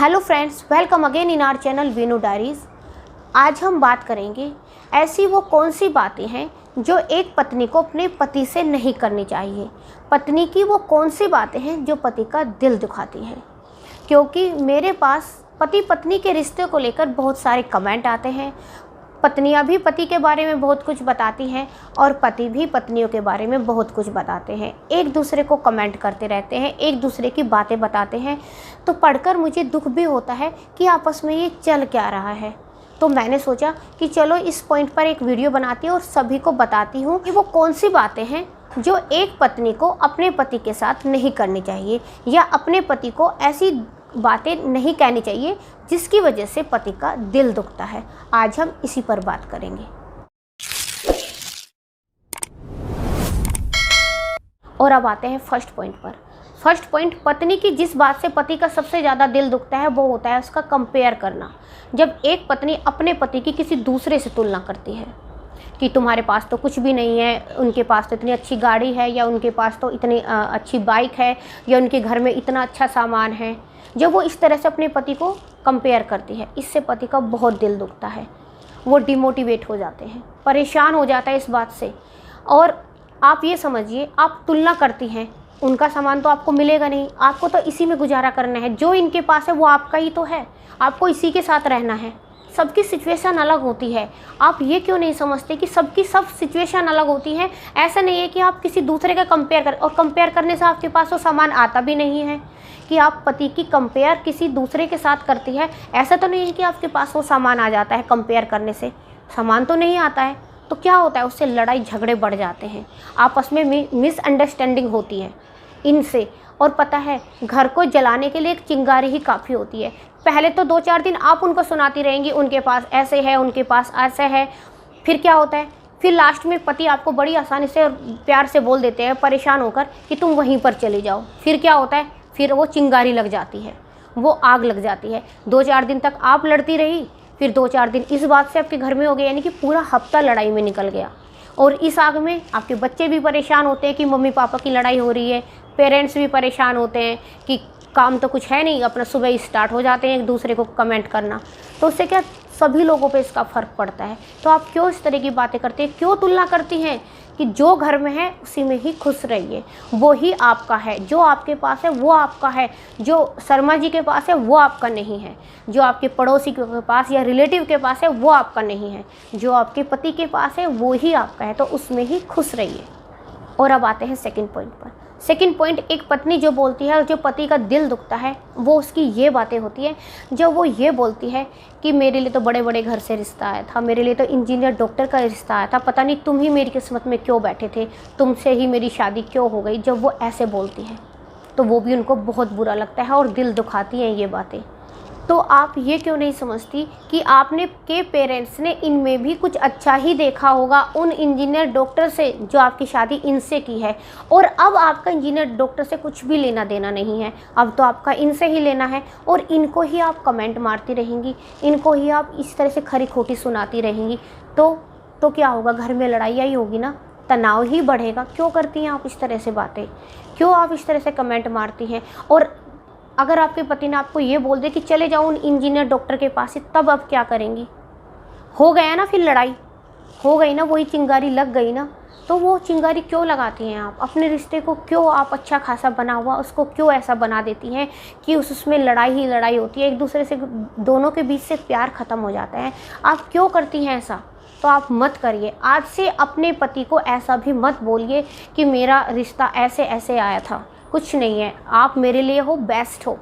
Hello friends, welcome again in our channel Veenu diaries. आज हम बात करेंगे ऐसी वो कौन सी बातें हैं जो एक पत्नी को अपने पति से नहीं करनी चाहिए। पत्नी की वो कौन सी बातें हैं जो पति का दिल दुखाती हैं। क्योंकि मेरे पास पति पत्नी के रिश्ते को लेकर बहुत सारे कमेंट आते हैं। पत्नियां भी पति के बारे में बहुत कुछ बताती हैं और पति भी पत्नियों के बारे में बहुत कुछ बताते हैं। एक दूसरे को कमेंट करते रहते हैं, एक दूसरे की बातें बताते हैं। तो पढ़कर मुझे दुख भी होता है कि आपस में ये चल क्या रहा है। तो मैंने सोचा कि चलो इस पॉइंट पर एक वीडियो बनाती हूँ और सभी को बताती हूँ कि वो कौन सी बातें हैं जो एक पत्नी को अपने पति के साथ नहीं करनी चाहिए, या अपने पति को ऐसी बातें नहीं कहनी चाहिए जिसकी वजह से पति का दिल दुखता है। आज हम इसी पर बात करेंगे। और अब आते हैं फर्स्ट पॉइंट पर। फर्स्ट पॉइंट, पत्नी की जिस बात से पति का सबसे ज़्यादा दिल दुखता है वो होता है उसका कंपेयर करना। जब एक पत्नी अपने पति की किसी दूसरे से तुलना करती है कि तुम्हारे पास तो कुछ भी नहीं है, उनके पास तो इतनी अच्छी गाड़ी है, या उनके पास तो इतनी अच्छी बाइक है, या उनके घर में इतना अच्छा सामान है। जब वो इस तरह से अपने पति को कंपेयर करती है, इससे पति का बहुत दिल दुखता है। वो डिमोटिवेट हो जाते हैं, परेशान हो जाता है इस बात से। और आप ये समझिए, आप तुलना करती हैं, उनका सामान तो आपको मिलेगा नहीं, आपको तो इसी में गुजारा करना है। जो इनके पास है वो आपका ही तो है, आपको इसी के साथ रहना है। सबकी सिचुएशन अलग होती है। आप ये क्यों नहीं समझते कि सबकी सब सिचुएशन अलग होती है। ऐसा नहीं है कि आप किसी दूसरे का कंपेयर कर, और कंपेयर करने से आपके पास वो सामान आता भी नहीं है कि आप पति की कंपेयर किसी दूसरे के साथ करती है। ऐसा तो नहीं है कि आपके पास वो सामान आ जाता है। कंपेयर करने से सामान तो नहीं आता है, तो क्या होता है, उससे लड़ाई झगड़े बढ़ जाते हैं, आपस में मिसअंडरस्टैंडिंग होती है इनसे। और पता है, घर को जलाने के लिए एक चिंगारी ही काफ़ी होती है। पहले तो 2-4 दिन आप उनको सुनाती रहेंगी, उनके पास ऐसे है, उनके पास ऐसे है। फिर क्या होता है, फिर लास्ट में पति आपको बड़ी आसानी से और प्यार से बोल देते हैं परेशान होकर कि तुम वहीं पर चले जाओ। फिर क्या होता है, फिर वो चिंगारी लग जाती है, वो आग लग जाती है। 2-4 दिन तक आप लड़ती रही, फिर 2-4 दिन इस बात से आपके घर में हो गए, यानी कि पूरा हफ्ता लड़ाई में निकल गया। और इस आग में आपके बच्चे भी परेशान होते हैं कि मम्मी पापा की लड़ाई हो रही है। पेरेंट्स भी परेशान होते हैं कि काम तो कुछ है नहीं, अपना सुबह ही स्टार्ट हो जाते हैं एक दूसरे को कमेंट करना। तो उससे क्या, सभी लोगों पे इसका फ़र्क पड़ता है। तो आप क्यों इस तरह की बातें करते हैं, क्यों तुलना करती हैं कि जो घर में है उसी में ही खुश रहिए, वो ही आपका है। जो आपके पास है वो आपका है, जो शर्मा जी के पास है वो आपका नहीं है, जो आपके पड़ोसी के पास या रिलेटिव के पास है वो आपका नहीं है, जो आपके पति के पास है वो ही आपका है। तो उसमें ही खुश रहिए। और अब आते हैं सेकंड पॉइंट पर। सेकंड पॉइंट, एक पत्नी जो बोलती है और जो पति का दिल दुखता है वो उसकी ये बातें होती है। जब वो ये बोलती है कि मेरे लिए तो बड़े बड़े घर से रिश्ता आया था, मेरे लिए तो इंजीनियर डॉक्टर का रिश्ता आया था, पता नहीं तुम ही मेरी किस्मत में क्यों बैठे थे, तुमसे ही मेरी शादी क्यों हो गई। जब वो ऐसे बोलती है तो वो भी उनको बहुत बुरा लगता है और दिल दुखाती हैं ये बातें। तो आप ये क्यों नहीं समझती कि आपने के पेरेंट्स ने इनमें भी कुछ अच्छा ही देखा होगा, उन इंजीनियर डॉक्टर से जो आपकी शादी इनसे की है। और अब आपका इंजीनियर डॉक्टर से कुछ भी लेना देना नहीं है, अब तो आपका इनसे ही लेना है। और इनको ही आप कमेंट मारती रहेंगी, इनको ही आप इस तरह से खरी खोटी सुनाती रहेंगी। तो क्या होगा, घर में लड़ाइयाँ ही होगी ना, तनाव ही बढ़ेगा। क्यों करती हैं आप इस तरह से बातें, क्यों आप इस तरह से कमेंट मारती हैं। और अगर आपके पति ने आपको ये बोल दे कि चले जाओ उन इंजीनियर डॉक्टर के पास ही, तब आप क्या करेंगी। हो गया ना, फिर लड़ाई हो गई ना, वही चिंगारी लग गई ना। तो वो चिंगारी क्यों लगाती हैं आप, अपने रिश्ते को क्यों आप अच्छा खासा बना हुआ उसको क्यों ऐसा बना देती हैं कि उसमें लड़ाई ही लड़ाई होती है, एक दूसरे से दोनों के बीच से प्यार ख़त्म हो जाता है। आप क्यों करती हैं ऐसा। तो आप मत करिए। आज से अपने पति को ऐसा भी मत बोलिए कि मेरा रिश्ता ऐसे ऐसे आया था। कुछ नहीं है, आप मेरे लिए हो, बेस्ट हो,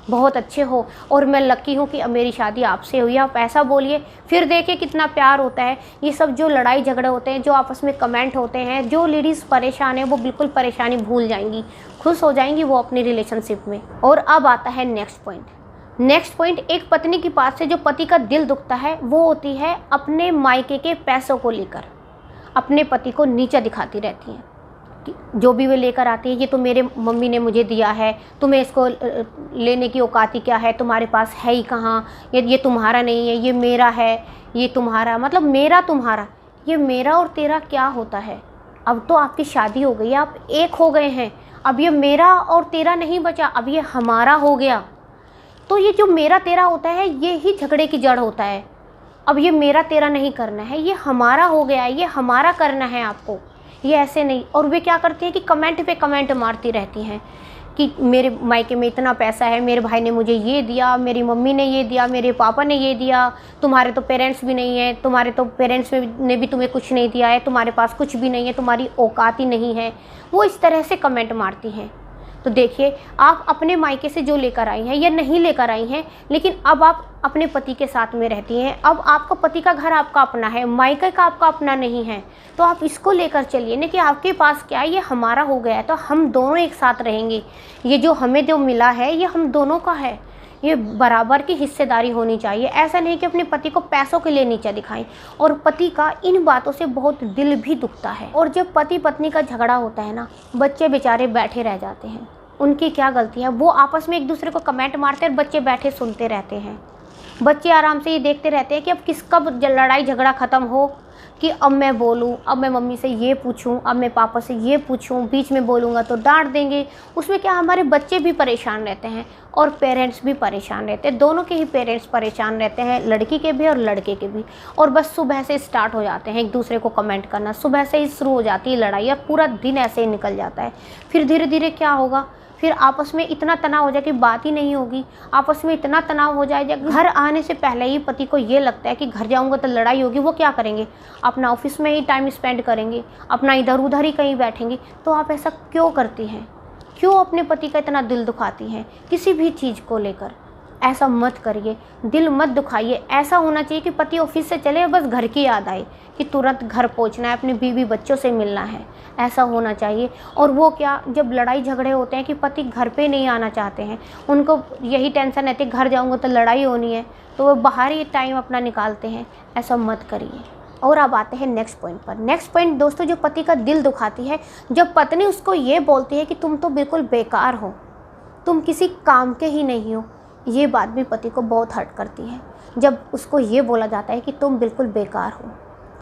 बहुत अच्छे हो, और मैं लकी हूँ कि मेरी शादी आपसे हुई। आप ऐसा बोलिए, फिर देखिए कितना प्यार होता है। ये सब जो लड़ाई झगड़े होते हैं, जो आपस में कमेंट होते हैं, जो लेडीज़ परेशान है वो बिल्कुल परेशानी भूल जाएंगी, खुश हो जाएंगी वो अपनी रिलेशनशिप में। और अब आता है नेक्स्ट पॉइंट। नेक्स्ट पॉइंट, एक पत्नी की बात से जो पति का दिल दुखता है वो होती है अपने मायके के पैसों को लेकर अपने पति को नीचा दिखाती रहती हैं। जो भी वे लेकर आती है, ये तो मेरे मम्मी ने मुझे दिया है, तुम्हें इसको लेने की औकात ही क्या है, तुम्हारे पास है ही कहाँ, ये तुम्हारा नहीं है, ये मेरा है, ये तुम्हारा, मतलब मेरा तुम्हारा। ये मेरा और तेरा क्या होता है। अब तो आपकी शादी हो गई, आप एक हो गए हैं। अब ये मेरा और तेरा नहीं बचा, अब ये हमारा हो गया। तो ये जो मेरा तेरा होता है, ये ही झगड़े की जड़ होता है। अब ये मेरा तेरा नहीं करना है, ये हमारा हो गया है, ये हमारा करना है आपको, ये ऐसे नहीं। और वे क्या करती हैं कि कमेंट पे कमेंट मारती रहती हैं कि मेरे मायके में इतना पैसा है, मेरे भाई ने मुझे ये दिया, मेरी मम्मी ने ये दिया, मेरे पापा ने ये दिया, तुम्हारे तो पेरेंट्स भी नहीं है, तुम्हारे तो पेरेंट्स ने भी तुम्हें कुछ नहीं दिया है, तुम्हारे पास कुछ भी नहीं है, तुम्हारी औकात ही नहीं है। वो इस तरह से कमेंट मारती हैं। तो देखिए, आप अपने मायके से जो लेकर आई हैं या नहीं लेकर आई हैं, लेकिन अब आप अपने पति के साथ में रहती हैं। अब आपका पति का घर आपका अपना है, मायके का आपका अपना नहीं है। तो आप इसको लेकर चलिए ना कि आपके पास क्या है, ये हमारा हो गया है, तो हम दोनों एक साथ रहेंगे। ये जो हमें जो मिला है, ये हम दोनों का है। ये बराबर की हिस्सेदारी होनी चाहिए। ऐसा नहीं कि अपने पति को पैसों के लिए नीचा दिखाएं। और पति का इन बातों से बहुत दिल भी दुखता है। और जब पति पत्नी का झगड़ा होता है ना, बच्चे बेचारे बैठे रह जाते हैं। उनकी क्या गलती है, वो आपस में एक दूसरे को कमेंट मारते हैं और बच्चे बैठे सुनते रहते हैं। बच्चे आराम से ये देखते रहते हैं कि अब किसका लड़ाई झगड़ा ख़त्म हो, कि अब मैं बोलूँ, अब मैं मम्मी से ये पूछूँ, अब मैं पापा से ये पूछूँ, बीच में बोलूँगा तो डांट देंगे। उसमें क्या, हमारे बच्चे भी परेशान रहते हैं और पेरेंट्स भी परेशान रहते हैं। दोनों के ही पेरेंट्स परेशान रहते हैं, लड़की के भी और लड़के के भी। और बस सुबह से स्टार्ट हो जाते हैं एक दूसरे को कमेंट करना, सुबह से ही शुरू हो जाती है लड़ाई और पूरा दिन ऐसे ही निकल जाता है। फिर धीरे धीरे क्या होगा, फिर आपस में इतना तनाव हो जाए कि बात ही नहीं होगी। आपस में इतना तनाव हो जाए, घर आने से पहले ही पति को ये लगता है कि घर जाऊंगा तो लड़ाई होगी। वो क्या करेंगे, अपना ऑफिस में ही टाइम स्पेंड करेंगे, अपना इधर उधर ही कहीं बैठेंगे। तो आप ऐसा क्यों करती हैं, क्यों अपने पति का इतना दिल दुखाती हैं किसी भी चीज़ को लेकर? ऐसा मत करिए, दिल मत दुखाइए। ऐसा होना चाहिए कि पति ऑफिस से चले, बस घर की याद आए कि तुरंत घर पहुंचना है, अपने बीवी बच्चों से मिलना है, ऐसा होना चाहिए। और वो क्या, जब लड़ाई झगड़े होते हैं कि पति घर पे नहीं आना चाहते हैं, उनको यही टेंशन रहती है घर जाऊंगा तो लड़ाई होनी है, तो वो बाहर ही टाइम अपना निकालते हैं। ऐसा मत करिए। और अब आते हैं नेक्स्ट पॉइंट पर। नेक्स्ट पॉइंट दोस्तों, जो पति का दिल दुखाती है, जब पत्नी उसको ये बोलती है कि तुम तो बिल्कुल बेकार हो, तुम किसी काम के ही नहीं हो। ये बात भी पति को बहुत हर्ट करती है जब उसको ये बोला जाता है कि तुम बिल्कुल बेकार हो।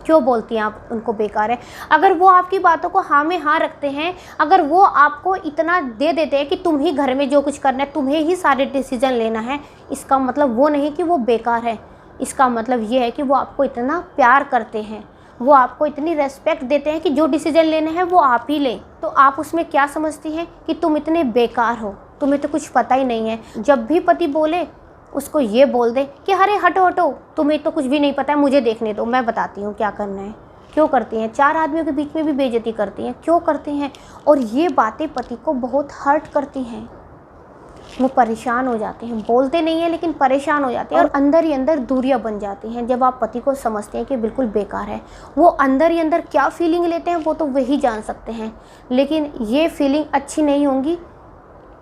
क्यों बोलती हैं आप उनको बेकार है? अगर वो आपकी बातों को हाँ में हाँ रखते हैं, अगर वो आपको इतना दे देते हैं कि तुम ही घर में जो कुछ करना है, तुम्हें ही सारे डिसीजन लेना है, इसका मतलब वो नहीं कि वो बेकार है। इसका मतलब ये है कि वो आपको इतना प्यार करते हैं, वो आपको इतनी रेस्पेक्ट देते हैं कि जो डिसीजन लेना है वो आप ही लें। तो आप उसमें क्या समझती हैं कि तुम इतने बेकार हो, तुम्हें तो कुछ पता ही नहीं है। जब भी पति बोले उसको ये बोल दे कि अरे हटो हटो, तुम्हें तो कुछ भी नहीं पता है, मुझे देखने दो, मैं बताती हूँ क्या करना है। क्यों करती हैं? 4 आदमियों के बीच में भी बेइज्जती करती हैं। क्यों करती हैं? और ये बातें पति को बहुत हर्ट करती हैं। वो परेशान हो जाते हैं, बोलते नहीं हैं लेकिन परेशान हो जाते हैं, और अंदर ही अंदर दूरियां बन जाती हैं। जब आप पति को समझते हैं कि बिल्कुल बेकार है, वो अंदर ही अंदर क्या फीलिंग लेते हैं वो तो वही जान सकते हैं, लेकिन ये फीलिंग अच्छी नहीं होंगी,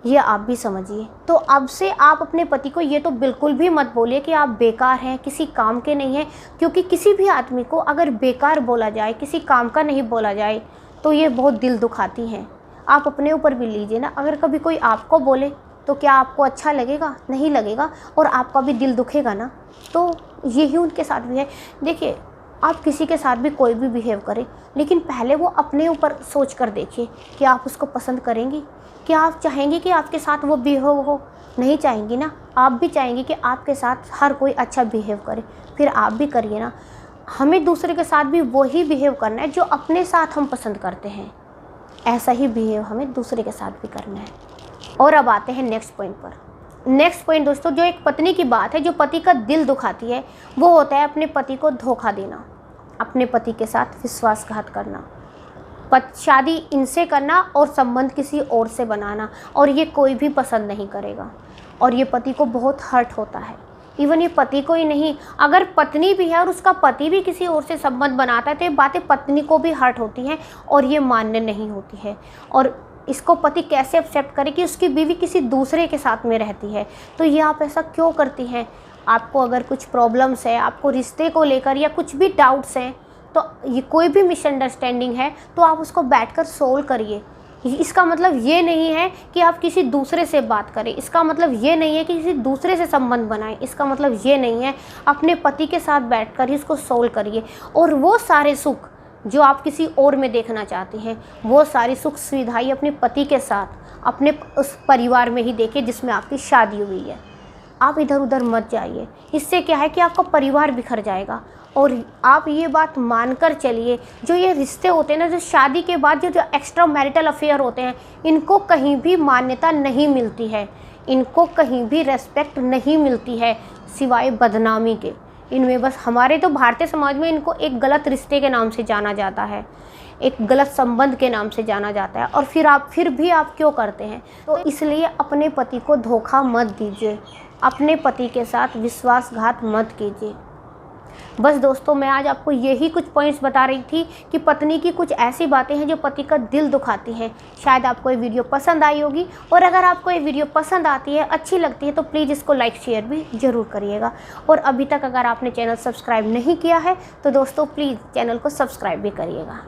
ये आप भी समझिए। तो अब से आप अपने पति को ये तो बिल्कुल भी मत बोलिए कि आप बेकार हैं, किसी काम के नहीं हैं, क्योंकि किसी भी आदमी को अगर बेकार बोला जाए, किसी काम का नहीं बोला जाए, तो ये बहुत दिल दुखाती हैं। आप अपने ऊपर भी लीजिए ना, अगर कभी कोई आपको बोले तो क्या आपको अच्छा लगेगा? नहीं लगेगा, और आपका भी दिल दुखेगा ना। तो यही उनके साथ भी है। देखिए, आप किसी के साथ भी कोई भी बिहेव करें, लेकिन पहले वो अपने ऊपर सोच कर देखिए कि आप उसको पसंद करेंगी, क्या आप चाहेंगे कि आपके साथ वो बिहेव हो? नहीं चाहेंगी ना। आप भी चाहेंगी कि आपके साथ हर कोई अच्छा बिहेव करे, फिर आप भी करिए ना। हमें दूसरे के साथ भी वही बिहेव करना है जो अपने साथ हम पसंद करते हैं, ऐसा ही बिहेव हमें दूसरे के साथ भी करना है। और अब आते हैं नेक्स्ट पॉइंट पर। नेक्स्ट पॉइंट दोस्तों, जो एक पत्नी की बात है, जो पति का दिल दुखाती है, वो होता है अपने पति को धोखा देना, अपने पति के साथ विश्वासघात करना, शादी इनसे करना और संबंध किसी और से बनाना, और ये कोई भी पसंद नहीं करेगा, और ये पति को बहुत हर्ट होता है। इवन ये पति को ही नहीं, अगर पत्नी भी है और उसका पति भी किसी और से संबंध बनाता है, तो ये बातें पत्नी को भी हर्ट होती हैं और ये मान्य नहीं होती है। और इसको पति कैसे एक्सेप्ट करे कि उसकी बीवी किसी दूसरे के साथ में रहती है? तो ये आप ऐसा क्यों करती हैं? आपको अगर कुछ प्रॉब्लम्स है, आपको रिश्ते को लेकर या कुछ भी डाउट्स हैं, तो ये कोई भी मिसअंडरस्टैंडिंग है, तो आप उसको बैठकर सोल्व करिए। इसका मतलब ये नहीं है कि आप किसी दूसरे से बात करें, इसका मतलब ये नहीं है कि किसी दूसरे से संबंध बनाएं, इसका मतलब ये नहीं है। अपने पति के साथ बैठकर ही इसको सोल्व करिए, और वो सारे सुख जो आप किसी और में देखना चाहते हैं, वो सारी सुख सुविधाएं अपने पति के साथ, अपने उस परिवार में ही देखिए जिसमें आपकी शादी हुई है। आप इधर उधर मत जाइए। इससे क्या है कि आपका परिवार बिखर जाएगा। और आप ये बात मानकर चलिए, जो ये रिश्ते होते हैं ना, जो शादी के बाद जो एक्स्ट्रा मैरिटल अफेयर होते हैं, इनको कहीं भी मान्यता नहीं मिलती है, इनको कहीं भी रेस्पेक्ट नहीं मिलती है सिवाय बदनामी के। इनमें बस हमारे तो भारतीय समाज में इनको एक गलत रिश्ते के नाम से जाना जाता है, एक गलत संबंध के नाम से जाना जाता है। और फिर भी आप क्यों करते हैं? तो इसलिए अपने पति को धोखा मत दीजिए, अपने पति के साथ विश्वासघात मत कीजिए। बस दोस्तों, मैं आज आपको यही कुछ पॉइंट्स बता रही थी कि पत्नी की कुछ ऐसी बातें हैं जो पति का दिल दुखाती हैं। शायद आपको ये वीडियो पसंद आई होगी, और अगर आपको ये वीडियो पसंद आती है, अच्छी लगती है, तो प्लीज़ इसको लाइक शेयर भी ज़रूर करिएगा। और अभी तक अगर आपने चैनल सब्सक्राइब नहीं किया है तो दोस्तों प्लीज़ चैनल को सब्सक्राइब भी करिएगा।